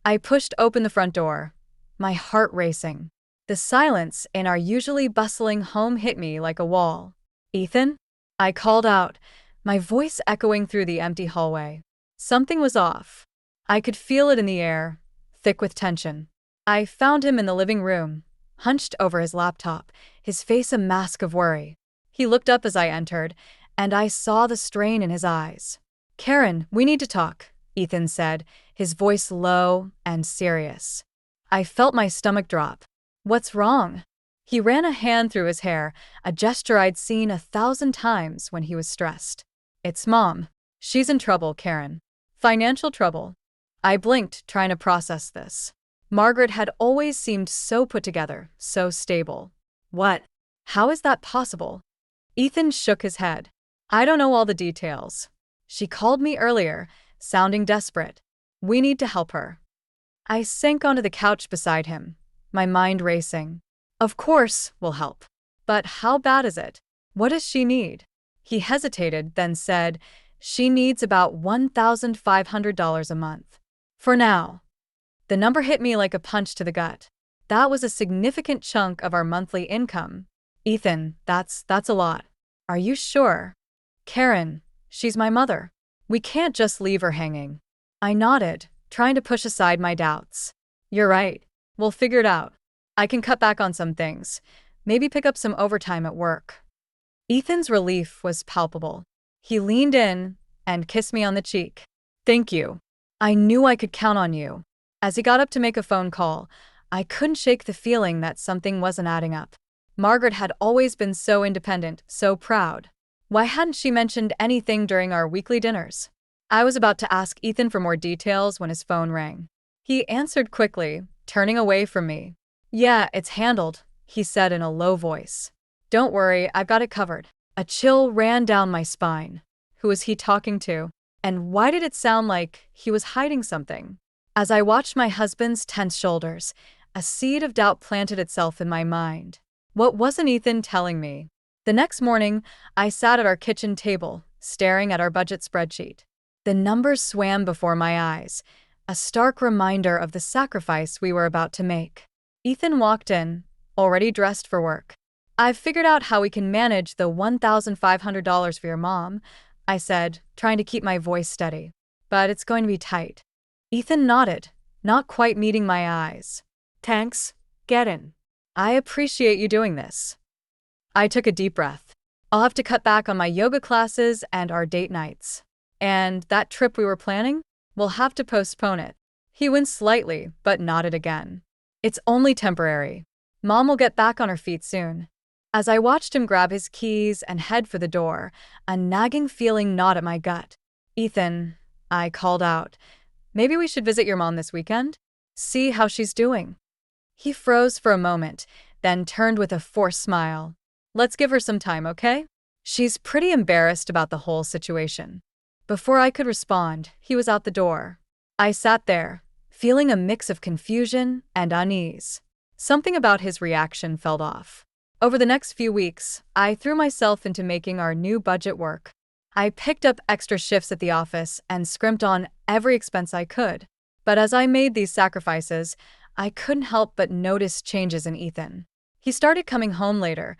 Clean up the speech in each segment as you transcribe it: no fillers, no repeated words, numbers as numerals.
I pushed open the front door, my heart racing. The silence in our usually bustling home hit me like a wall. "Ethan?" I called out, my voice echoing through the empty hallway. Something was off. I could feel it in the air, thick with tension. I found him in the living room, hunched over his laptop, his face a mask of worry. He looked up as I entered, and I saw the strain in his eyes. "Karen, we need to talk," Ethan said, his voice low and serious. I felt my stomach drop. "What's wrong?" He ran a hand through his hair, a gesture I'd seen 1,000 times when he was stressed. "It's Mom. She's in trouble, Karen. Financial trouble." I blinked, trying to process this. Margaret had always seemed so put together, so stable. "What? How is that possible?" Ethan shook his head. "I don't know all the details. She called me earlier, sounding desperate. We need to help her." I sank onto the couch beside him, my mind racing. "Of course, we'll help. But how bad is it? What does she need?" He hesitated, then said, "She needs about $1,500 a month. For now." The number hit me like a punch to the gut. That was a significant chunk of our monthly income. "Ethan, that's a lot. Are you sure?" "Karen, she's my mother. We can't just leave her hanging." I nodded, trying to push aside my doubts. "You're right. We'll figure it out. I can cut back on some things. Maybe pick up some overtime at work." Ethan's relief was palpable. He leaned in and kissed me on the cheek. "Thank you. I knew I could count on you." As he got up to make a phone call, I couldn't shake the feeling that something wasn't adding up. Margaret had always been so independent, so proud. Why hadn't she mentioned anything during our weekly dinners? I was about to ask Ethan for more details when his phone rang. He answered quickly, turning away from me. "Yeah, it's handled," he said in a low voice. "Don't worry, I've got it covered." A chill ran down my spine. Who was he talking to? And why did it sound like he was hiding something? As I watched my husband's tense shoulders, a seed of doubt planted itself in my mind. What wasn't Ethan telling me? The next morning, I sat at our kitchen table, staring at our budget spreadsheet. The numbers swam before my eyes, a stark reminder of the sacrifice we were about to make. Ethan walked in, already dressed for work. "I've figured out how we can manage the $1,500 for your mom," I said, trying to keep my voice steady. "But it's going to be tight." Ethan nodded, not quite meeting my eyes. "Thanks, get in. I appreciate you doing this." I took a deep breath. "I'll have to cut back on my yoga classes and our date nights. And that trip we were planning? We'll have to postpone it." He winced slightly, but nodded again. "It's only temporary. Mom will get back on her feet soon." As I watched him grab his keys and head for the door, a nagging feeling gnawed at my gut. "Ethan," I called out, "maybe we should visit your mom this weekend? See how she's doing." He froze for a moment, then turned with a forced smile. "Let's give her some time, okay? She's pretty embarrassed about the whole situation." Before I could respond, he was out the door. I sat there, feeling a mix of confusion and unease. Something about his reaction felt off. Over the next few weeks, I threw myself into making our new budget work. I picked up extra shifts at the office and scrimped on every expense I could. But as I made these sacrifices, I couldn't help but notice changes in Ethan. He started coming home later,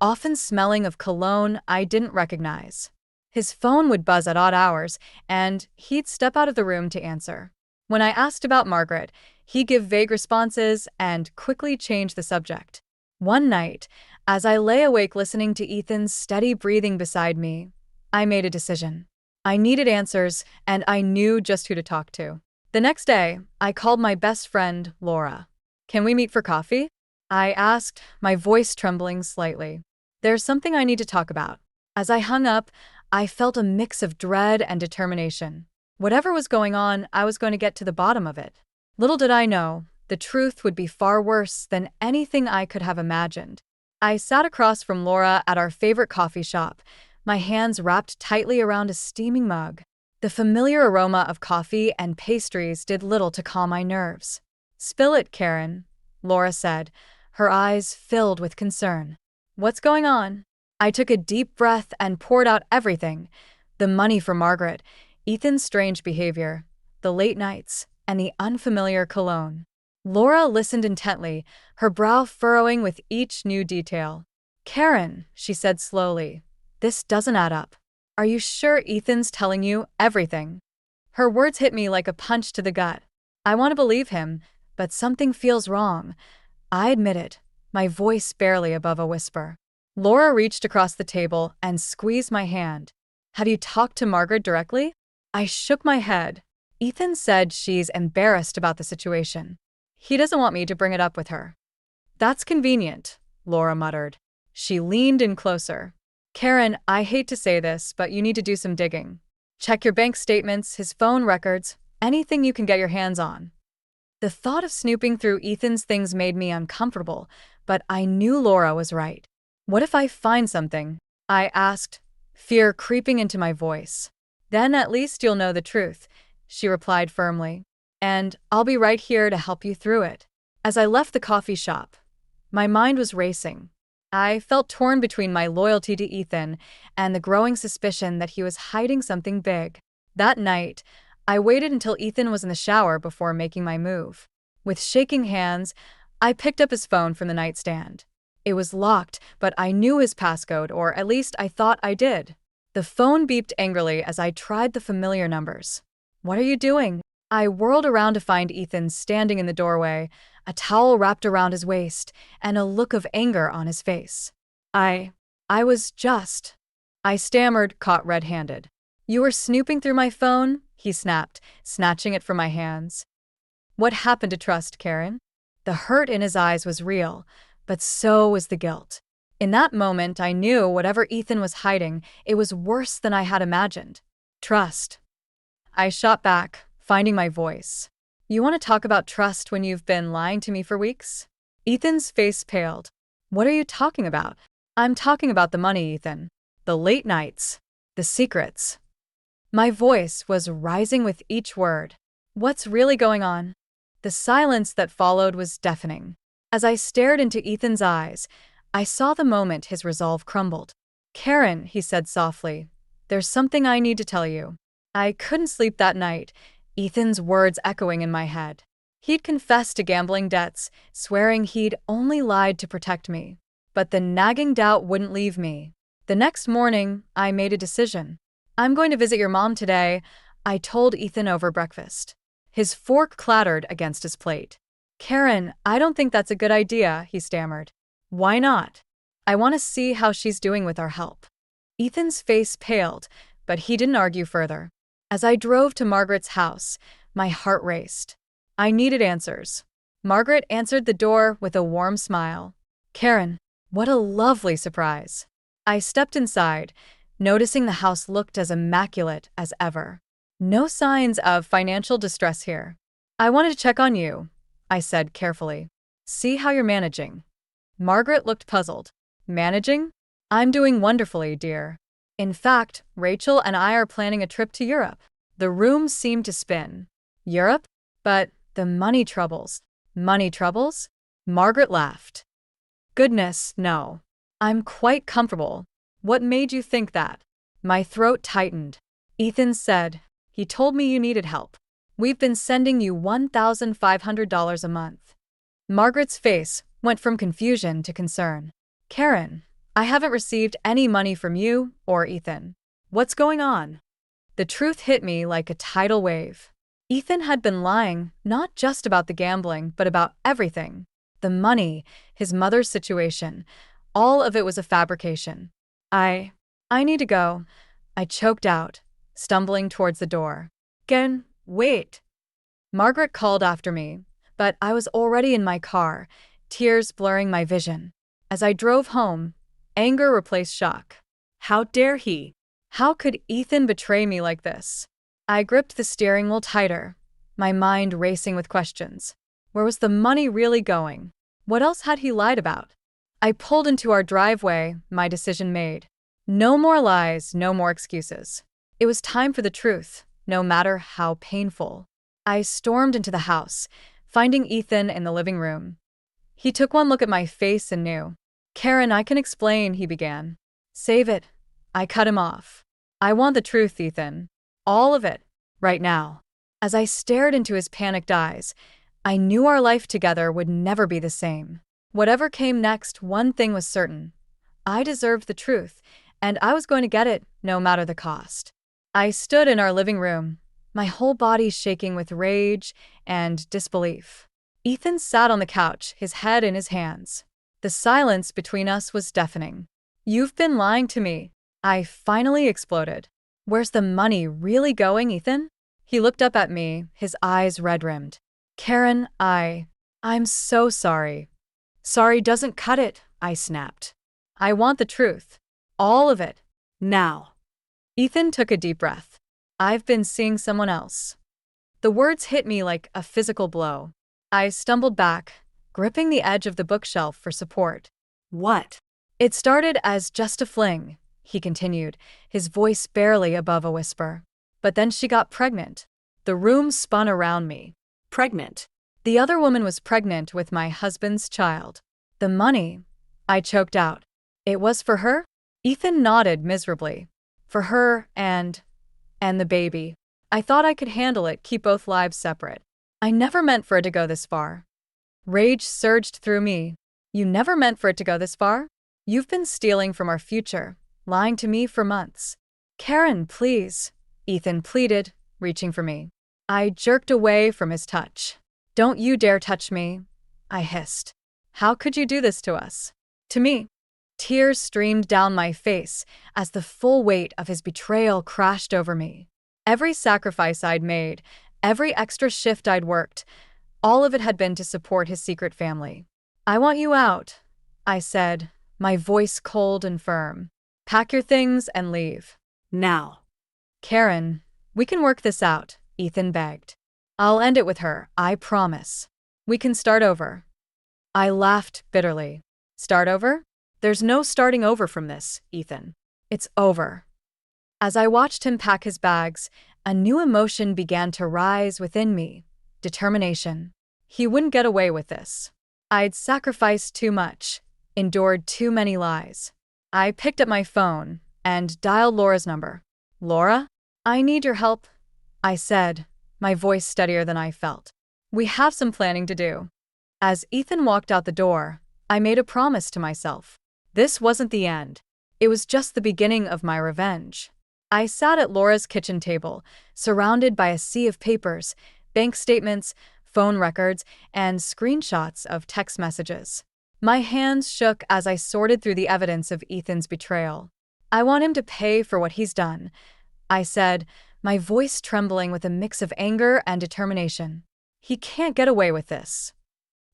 often smelling of cologne I didn't recognize. His phone would buzz at odd hours, and he'd step out of the room to answer. When I asked about Margaret, he'd give vague responses and quickly change the subject. One night, as I lay awake listening to Ethan's steady breathing beside me, I made a decision. I needed answers, and I knew just who to talk to. The next day, I called my best friend, Laura. "Can we meet for coffee?" I asked, my voice trembling slightly. "There's something I need to talk about." As I hung up, I felt a mix of dread and determination. Whatever was going on, I was going to get to the bottom of it. Little did I know, the truth would be far worse than anything I could have imagined. I sat across from Laura at our favorite coffee shop, my hands wrapped tightly around a steaming mug. The familiar aroma of coffee and pastries did little to calm my nerves. "Spill it, Karen," Laura said, her eyes filled with concern. "What's going on?" I took a deep breath and poured out everything: the money for Margaret, Ethan's strange behavior, the late nights, and the unfamiliar cologne. Laura listened intently, her brow furrowing with each new detail. "Karen," she said slowly, "this doesn't add up. Are you sure Ethan's telling you everything?" Her words hit me like a punch to the gut. I want to believe him, but something feels wrong. I admit it, my voice barely above a whisper. Laura reached across the table and squeezed my hand. "Have you talked to Margaret directly?" I shook my head. "Ethan said she's embarrassed about the situation. He doesn't want me to bring it up with her." "That's convenient," Laura muttered. She leaned in closer. "Karen, I hate to say this, but you need to do some digging. Check your bank statements, his phone records, anything you can get your hands on." The thought of snooping through Ethan's things made me uncomfortable, but I knew Laura was right. "What if I find something?" I asked, fear creeping into my voice. "Then at least you'll know the truth," she replied firmly. "And I'll be right here to help you through it." As I left the coffee shop, my mind was racing. I felt torn between my loyalty to Ethan and the growing suspicion that he was hiding something big. That night, I waited until Ethan was in the shower before making my move. With shaking hands, I picked up his phone from the nightstand. It was locked, but I knew his passcode, or at least I thought I did. The phone beeped angrily as I tried the familiar numbers. "What are you doing?" I whirled around to find Ethan standing in the doorway, a towel wrapped around his waist, and a look of anger on his face. I was just... I stammered, caught red-handed. "You were snooping through my phone?" he snapped, snatching it from my hands. "What happened to trust, Karen?" The hurt in his eyes was real, but so was the guilt. In that moment, I knew whatever Ethan was hiding, it was worse than I had imagined. "Trust." I shot back, finding my voice. "You want to talk about trust when you've been lying to me for weeks?" Ethan's face paled. "What are you talking about?" "I'm talking about the money, Ethan. The late nights. The secrets." My voice was rising with each word. "What's really going on?" The silence that followed was deafening. As I stared into Ethan's eyes, I saw the moment his resolve crumbled. "Karen," he said softly, "there's something I need to tell you." I couldn't sleep that night, Ethan's words echoing in my head. He'd confessed to gambling debts, swearing he'd only lied to protect me. But the nagging doubt wouldn't leave me. The next morning, I made a decision. "I'm going to visit your mom today," I told Ethan over breakfast. His fork clattered against his plate. "Karen, I don't think that's a good idea," he stammered. "Why not?" "I want to see how she's doing with our help." Ethan's face paled, but he didn't argue further. As I drove to Margaret's house, my heart raced. I needed answers. Margaret answered the door with a warm smile. "Karen, what a lovely surprise." I stepped inside, noticing the house looked as immaculate as ever. No signs of financial distress here. "I wanted to check on you," I said carefully. "See how you're managing." Margaret looked puzzled. "Managing? I'm doing wonderfully, dear. In fact, Rachel and I are planning a trip to Europe." The room seemed to spin. "Europe? But the money troubles." "Money troubles?" Margaret laughed. "Goodness, no. I'm quite comfortable." "What made you think that?" My throat tightened. "Ethan said. He told me you needed help. We've been sending you $1,500 a month." Margaret's face went from confusion to concern. "Karen, I haven't received any money from you or Ethan. What's going on?" The truth hit me like a tidal wave. Ethan had been lying, not just about the gambling, but about everything. The money, his mother's situation, all of it was a fabrication. I need to go," I choked out, stumbling towards the door. "Karen, wait." Margaret called after me, but I was already in my car, tears blurring my vision. As I drove home, anger replaced shock. How dare he? How could Ethan betray me like this? I gripped the steering wheel tighter, my mind racing with questions. Where was the money really going? What else had he lied about? I pulled into our driveway, my decision made. No more lies, no more excuses. It was time for the truth, no matter how painful. I stormed into the house, finding Ethan in the living room. He took one look at my face and knew. "Karen, I can explain," he began. "Save it." I cut him off. "I want the truth, Ethan. All of it. Right now." As I stared into his panicked eyes, I knew our life together would never be the same. Whatever came next, one thing was certain. I deserved the truth, and I was going to get it, no matter the cost. I stood in our living room, my whole body shaking with rage and disbelief. Ethan sat on the couch, his head in his hands. The silence between us was deafening. "You've been lying to me," I finally exploded. "Where's the money really going, Ethan?" He looked up at me, his eyes red-rimmed. "Karen, I'm so sorry." "Sorry doesn't cut it," I snapped. "I want the truth. All of it. Now." Ethan took a deep breath. "I've been seeing someone else." The words hit me like a physical blow. I stumbled back, gripping the edge of the bookshelf for support. What? "It started as just a fling," he continued, his voice barely above a whisper. "But then she got pregnant." The room spun around me. Pregnant? The other woman was pregnant with my husband's child. "The money," I choked out. "It was for her?" Ethan nodded miserably. "For her and the baby. I thought I could handle it, keep both lives separate. I never meant for it to go this far." Rage surged through me. "You never meant for it to go this far? You've been stealing from our future, lying to me for months." "Karen, please," Ethan pleaded, reaching for me. I jerked away from his touch. "Don't you dare touch me," I hissed. "How could you do this to us? To me?" Tears streamed down my face as the full weight of his betrayal crashed over me. Every sacrifice I'd made, every extra shift I'd worked, all of it had been to support his secret family. "I want you out," I said, my voice cold and firm. "Pack your things and leave." Now. "Karen, we can work this out," Ethan begged. "I'll end it with her, I promise. We can start over." I laughed bitterly. "Start over? There's no starting over from this, Ethan. It's over." As I watched him pack his bags, a new emotion began to rise within me. Determination. He wouldn't get away with this. I'd sacrificed too much, endured too many lies. I picked up my phone and dialed Laura's number. "Laura? I need your help," I said, my voice steadier than I felt. "We have some planning to do." As Ethan walked out the door, I made a promise to myself. This wasn't the end. It was just the beginning of my revenge. I sat at Laura's kitchen table, surrounded by a sea of papers, bank statements, phone records, and screenshots of text messages. My hands shook as I sorted through the evidence of Ethan's betrayal. "I want him to pay for what he's done," I said, my voice trembling with a mix of anger and determination. "He can't get away with this."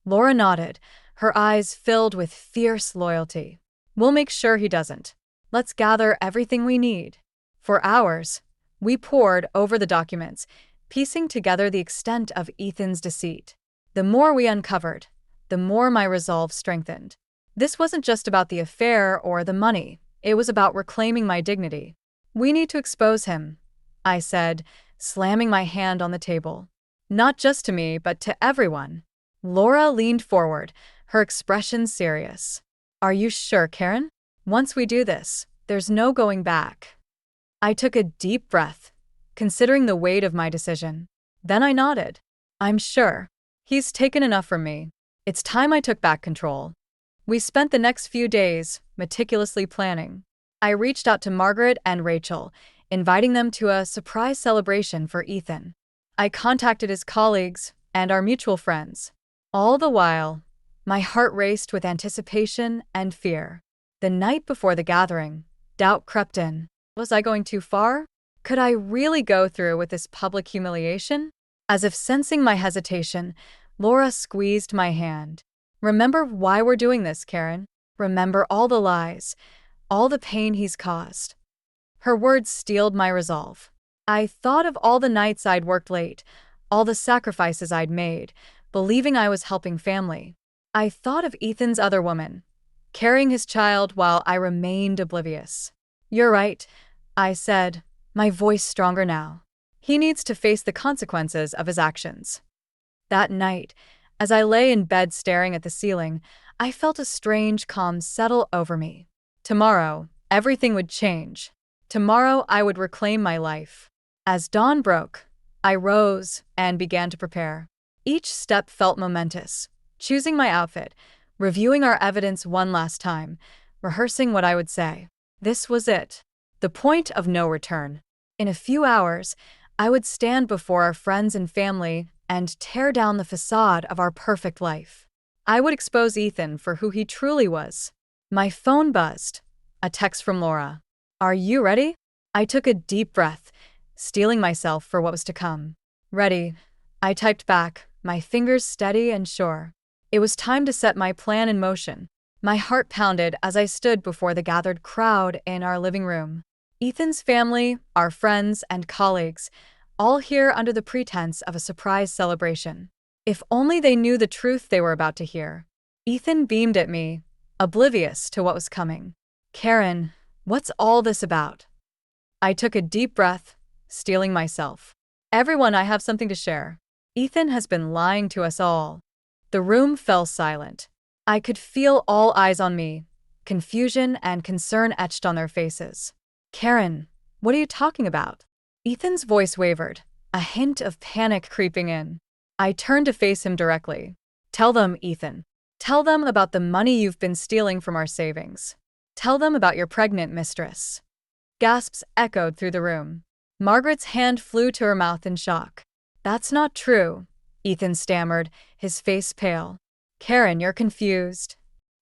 Laura nodded, her eyes filled with fierce loyalty. "We'll make sure he doesn't. Let's gather everything we need." For hours, we pored over the documents, piecing together the extent of Ethan's deceit. The more we uncovered, the more my resolve strengthened. This wasn't just about the affair or the money, it was about reclaiming my dignity. "We need to expose him," I said, slamming my hand on the table. "Not just to me, but to everyone." Laura leaned forward, her expression serious. "Are you sure, Karen? Once we do this, there's no going back." I took a deep breath, considering the weight of my decision. Then I nodded. "I'm sure. He's taken enough from me. It's time I took back control." We spent the next few days meticulously planning. I reached out to Margaret and Rachel, inviting them to a surprise celebration for Ethan. I contacted his colleagues and our mutual friends. All the while, my heart raced with anticipation and fear. The night before the gathering, doubt crept in. Was I going too far? Could I really go through with this public humiliation? As if sensing my hesitation, Laura squeezed my hand. "Remember why we're doing this, Karen. Remember all the lies, all the pain he's caused." Her words steeled my resolve. I thought of all the nights I'd worked late, all the sacrifices I'd made, believing I was helping family. I thought of Ethan's other woman, carrying his child while I remained oblivious. "You're right," I said, my voice stronger now. "He needs to face the consequences of his actions." That night, as I lay in bed staring at the ceiling, I felt a strange calm settle over me. Tomorrow, everything would change. Tomorrow, I would reclaim my life. As dawn broke, I rose and began to prepare. Each step felt momentous. Choosing my outfit, reviewing our evidence one last time, rehearsing what I would say. This was it. The point of no return. In a few hours, I would stand before our friends and family and tear down the facade of our perfect life. I would expose Ethan for who he truly was. My phone buzzed. A text from Laura. "Are you ready?" I took a deep breath, steeling myself for what was to come. "Ready," I typed back, my fingers steady and sure. It was time to set my plan in motion. My heart pounded as I stood before the gathered crowd in our living room. Ethan's family, our friends, and colleagues, all here under the pretense of a surprise celebration. If only they knew the truth they were about to hear. Ethan beamed at me, oblivious to what was coming. "Karen, what's all this about?" I took a deep breath, steeling myself. "Everyone, I have something to share. Ethan has been lying to us all." The room fell silent. I could feel all eyes on me, confusion and concern etched on their faces. "Karen, what are you talking about?" Ethan's voice wavered, a hint of panic creeping in. I turned to face him directly. "Tell them, Ethan. Tell them about the money you've been stealing from our savings. Tell them about your pregnant mistress." Gasps echoed through the room. Margaret's hand flew to her mouth in shock. "That's not true," Ethan stammered, his face pale. "Karen, you're confused."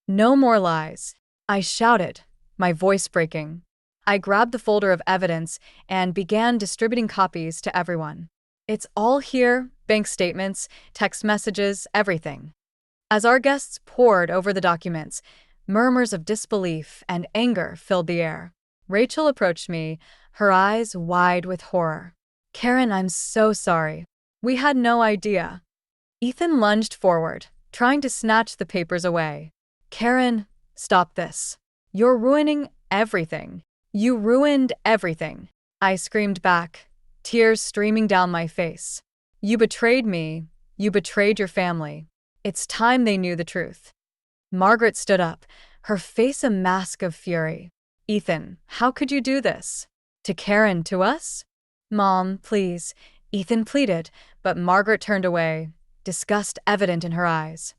"No more lies," I shouted, my voice breaking. I grabbed the folder of evidence and began distributing copies to everyone. "It's all here, bank statements, text messages, everything." As our guests pored over the documents, murmurs of disbelief and anger filled the air. Rachel approached me, her eyes wide with horror. "Karen, I'm so sorry. We had no idea." Ethan lunged forward, trying to snatch the papers away. "Karen, stop this. You're ruining everything. You ruined everything," I screamed back, tears streaming down my face. "You betrayed me. You betrayed your family. It's time they knew the truth." Margaret stood up, her face a mask of fury. "Ethan, how could you do this? To Karen, to us?" "Mom, please," Ethan pleaded, but Margaret turned away, disgust evident in her eyes.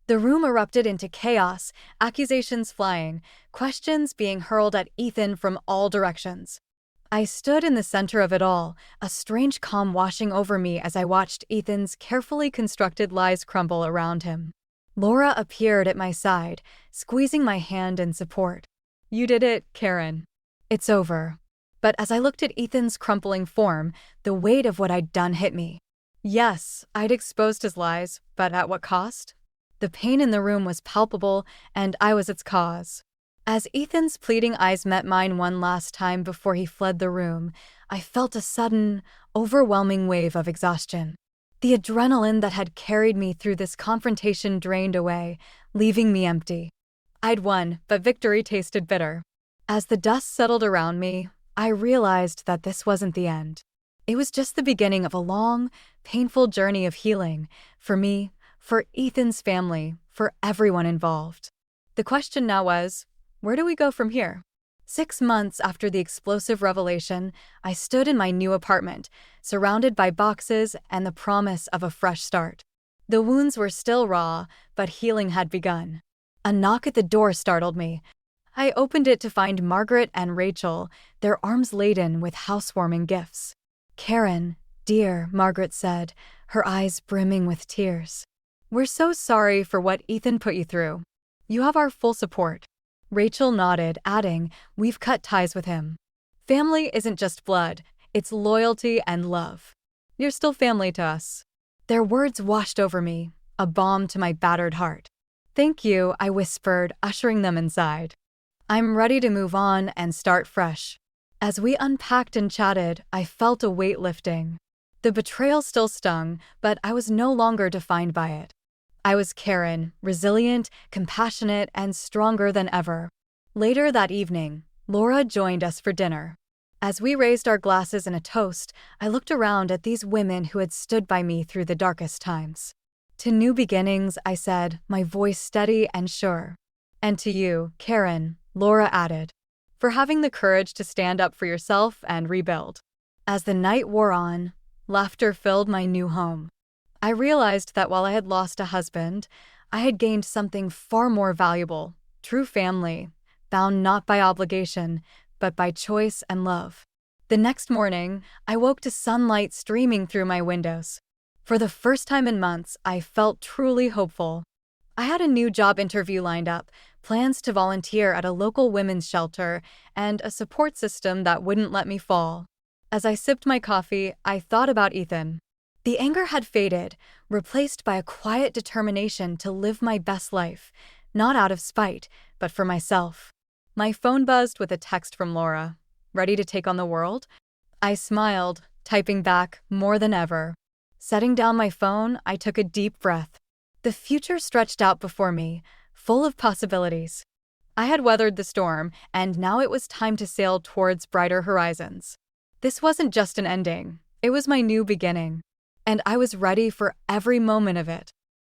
The room erupted into chaos, accusations flying, questions being hurled at Ethan from all directions. I stood in the center of it all, a strange calm washing over me as I watched Ethan's carefully constructed lies crumble around him. Laura appeared at my side, squeezing my hand in support. "You did it, Karen. It's over." But as I looked at Ethan's crumpling form, the weight of what I'd done hit me. Yes, I'd exposed his lies, but at what cost? The pain in the room was palpable, and I was its cause. As Ethan's pleading eyes met mine one last time before he fled the room, I felt a sudden, overwhelming wave of exhaustion. The adrenaline that had carried me through this confrontation drained away, leaving me empty. I'd won, but victory tasted bitter. As the dust settled around me, I realized that this wasn't the end. It was just the beginning of a long, painful journey of healing, for me, for Ethan's family, for everyone involved. The question now was, where do we go from here? 6 months after the explosive revelation, I stood in my new apartment, surrounded by boxes and the promise of a fresh start. The wounds were still raw, but healing had begun. A knock at the door startled me. I opened it to find Margaret and Rachel, their arms laden with housewarming gifts. "Karen, dear," Margaret said, her eyes brimming with tears. "We're so sorry for what Ethan put you through. You have our full support." Rachel nodded, adding, "We've cut ties with him. Family isn't just blood, it's loyalty and love. You're still family to us." Their words washed over me, a balm to my battered heart. "Thank you," I whispered, ushering them inside. "I'm ready to move on and start fresh." As we unpacked and chatted, I felt a weight lifting. The betrayal still stung, but I was no longer defined by it. I was Karen, resilient, compassionate, and stronger than ever. Later that evening, Laura joined us for dinner. As we raised our glasses in a toast, I looked around at these women who had stood by me through the darkest times. "To new beginnings," I said, my voice steady and sure. "And to you, Karen," Laura added, "for having the courage to stand up for yourself and rebuild." As the night wore on, Laughter filled my new home. I realized that while I had lost a husband, I had gained something far more valuable: true family, bound not by obligation, but by choice and love. The next morning, I woke to sunlight streaming through my windows. For the first time in months, I felt truly hopeful. I had a new job interview lined up, plans to volunteer at a local women's shelter, and a support system that wouldn't let me fall. As I sipped my coffee, I thought about Ethan. The anger had faded, replaced by a quiet determination to live my best life, not out of spite, but for myself. My phone buzzed with a text from Laura. Ready to take on the world? I smiled, typing back more than ever. Setting down my phone, I took a deep breath. The future stretched out before me, full of possibilities. I had weathered the storm, and now it was time to sail towards brighter horizons. This wasn't just an ending, it was my new beginning. And I was ready for every moment of it.